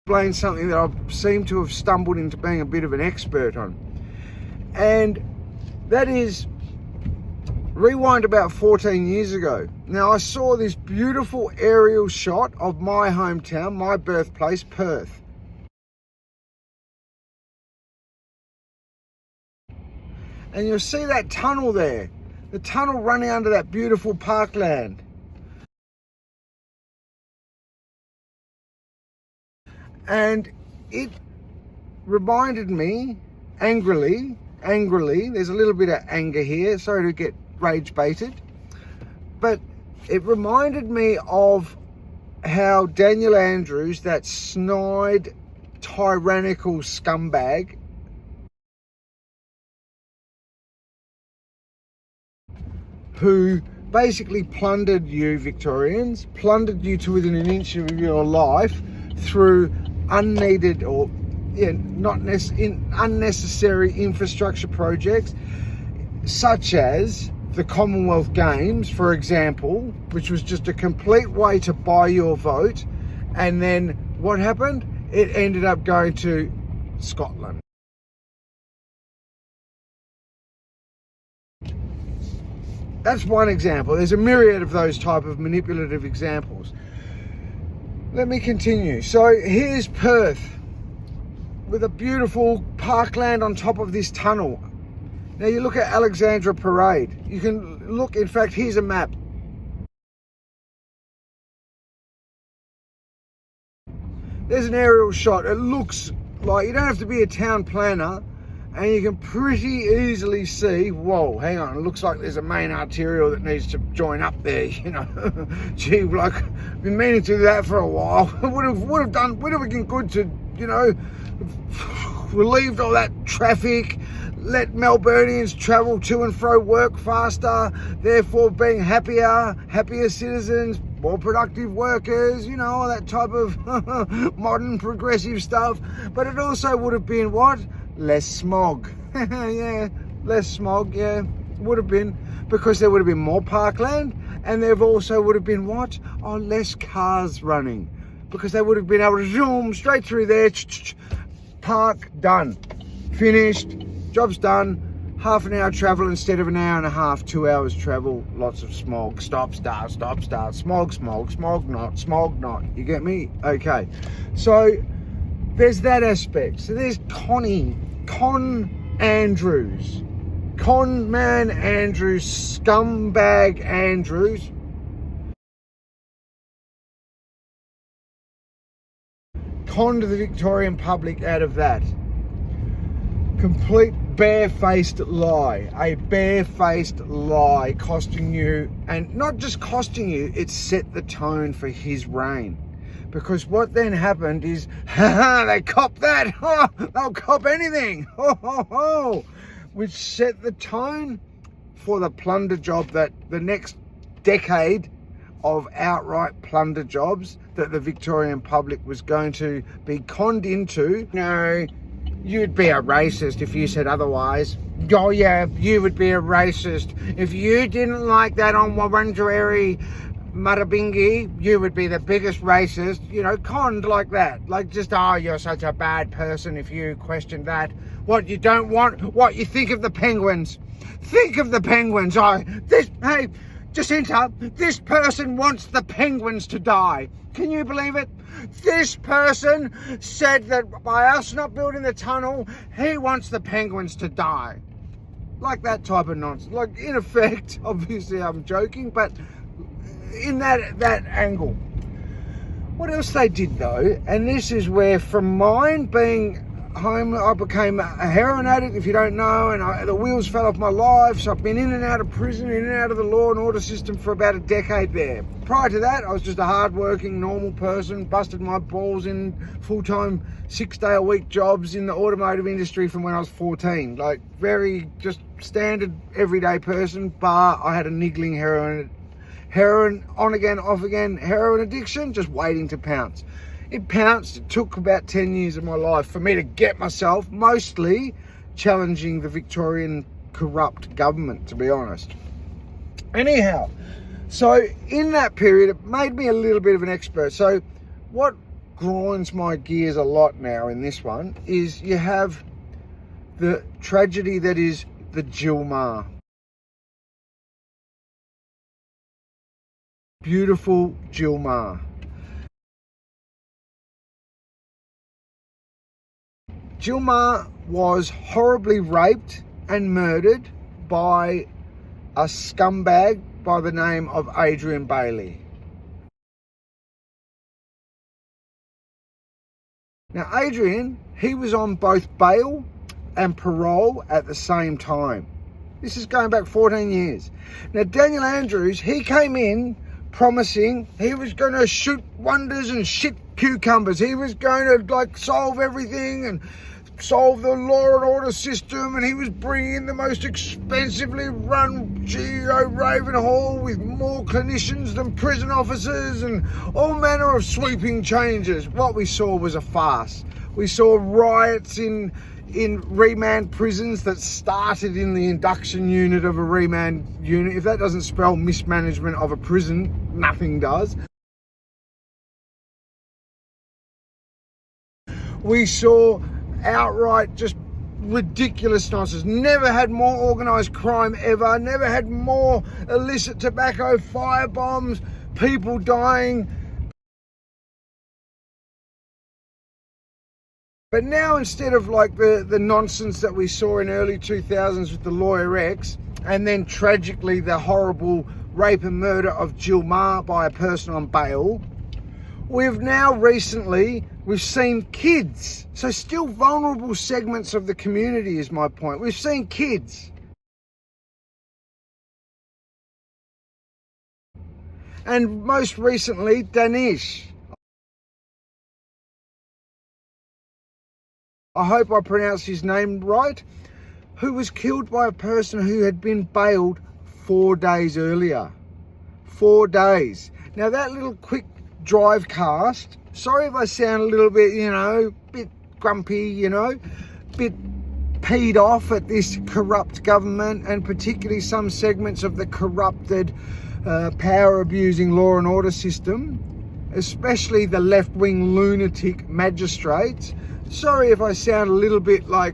explain something that I seem to have stumbled into being a bit of an expert on. And that is, rewind about 14 years ago. Now, I saw this beautiful aerial shot of my hometown, my birthplace, Perth. And you'll see that tunnel there, the tunnel running under that beautiful parkland. And it reminded me, angrily, there's a little bit of anger here, sorry to get rage baited, but it reminded me of how Daniel Andrews, that snide, tyrannical scumbag, who basically plundered you Victorians, plundered you to within an inch of your life through unneeded or unnecessary infrastructure projects, such as the Commonwealth Games, for example, which was just a complete way to buy your vote. And then what happened? It ended up going to Scotland. That's one example. There's a myriad of those type of manipulative examples. Let me continue. So here's Perth with a beautiful parkland on top of this tunnel. Now you look at Alexandra Parade. You can look, in fact, here's a map. There's an aerial shot. It looks like, you don't have to be a town planner, and you can pretty easily see, whoa, hang on, it looks like there's a main arterial that needs to join up there, you know. Gee, like, I've been meaning to do that for a while. would have been good to, you know, relieved all that traffic, let Melburnians travel to and fro work faster, therefore being happier citizens, more productive workers, you know, all that type of modern progressive stuff. But it also would have been what? Less smog. Yeah, less smog, yeah, would have been, because there would have been more parkland, and there also would have been what? Oh, less cars running, because they would have been able to zoom straight through there, park, done, finished, job's done. Half an hour travel instead of an hour and a half, 2 hours travel, lots of smog, stop, start, smog, not, you get me? Okay, so there's that aspect. So there's Con Andrews, con man Andrews, scumbag Andrews, conned the Victorian public out of that. Complete barefaced lie, a barefaced lie, costing you, and not just costing you, it set the tone for his reign. Because what then happened is, they cop that, they'll cop anything, which set the tone for the plunder job that the next decade of outright plunder jobs that the Victorian public was going to be conned into. No, you'd be a racist if you said otherwise. Oh yeah, you would be a racist. If you didn't like that on Wurundjeri Murrabingi, you would be the biggest racist, you know, conned like that. Like, just, oh, you're such a bad person if you question that. What, you don't want, what, you think of the penguins? Think of the penguins. Hey, Jacinta, this person wants the penguins to die. Can you believe it? This person said that by us not building the tunnel, he wants the penguins to die. Like that type of nonsense. Like, in effect, obviously I'm joking, but in that angle. What else they did though, and this is where, from mine being home, I became a heroin addict, if you don't know, and the wheels fell off my life. So I've been in and out of prison, in and out of the law and order system for about a decade there. Prior to that, I was just a hard-working, normal person, busted my balls in full-time, 6-day-a-week jobs in the automotive industry from when I was 14. Like, very just standard, everyday person, bar I had a niggling heroin, on again, off again, heroin addiction, just waiting to pounce. It pounced. It took about 10 years of my life for me to get myself, mostly challenging the Victorian corrupt government, to be honest. Anyhow, so in that period, it made me a little bit of an expert. So what grinds my gears a lot now in this one is you have the tragedy that is the Gilmar. Beautiful Gilmar. Gilmar was horribly raped and murdered by a scumbag by the name of Adrian Bailey. Now Adrian, he was on both bail and parole at the same time. This is going back 14 years. Now Daniel Andrews, he came in promising he was going to shoot wonders and shit cucumbers. He was going to solve everything and solve the law and order system, and he was bringing in the most expensively run GO Ravenhall with more clinicians than prison officers and all manner of sweeping changes. What we saw was a farce. We saw riots in remand prisons that started in the induction unit of a remand unit. If that doesn't spell mismanagement of a prison, nothing does. We saw outright just ridiculous nonsense. Never had more organised crime ever, never had more illicit tobacco, fire bombs, people dying. But now, instead of the nonsense that we saw in early 2000s with the Lawyer X, and then tragically the horrible rape and murder of Gilmar by a person on bail, we've seen kids. So still vulnerable segments of the community is my point. We've seen kids. And most recently, Danish. I hope I pronounced his name right, who was killed by a person who had been bailed 4 days earlier. 4 days. Now that little quick drive cast, sorry if I sound a little bit, bit grumpy, bit peed off at this corrupt government, and particularly some segments of the corrupted, power-abusing law and order system, especially the left-wing lunatic magistrates. Sorry if I sound a little bit but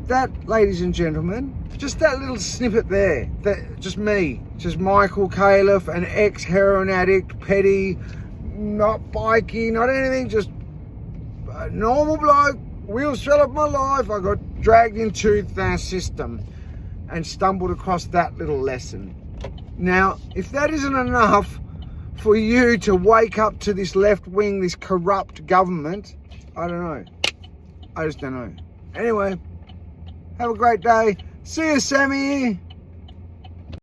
that, ladies and gentlemen, just that little snippet there, just me, just Michael Califf, an ex-heroin addict, petty, not bikie, not anything, just a normal bloke, wheels fell off my life, I got dragged into the system and stumbled across that little lesson. Now, if that isn't enough for you to wake up to this left wing, this corrupt government, I don't know. I just don't know. Anyway, have a great day. See you, Sammy.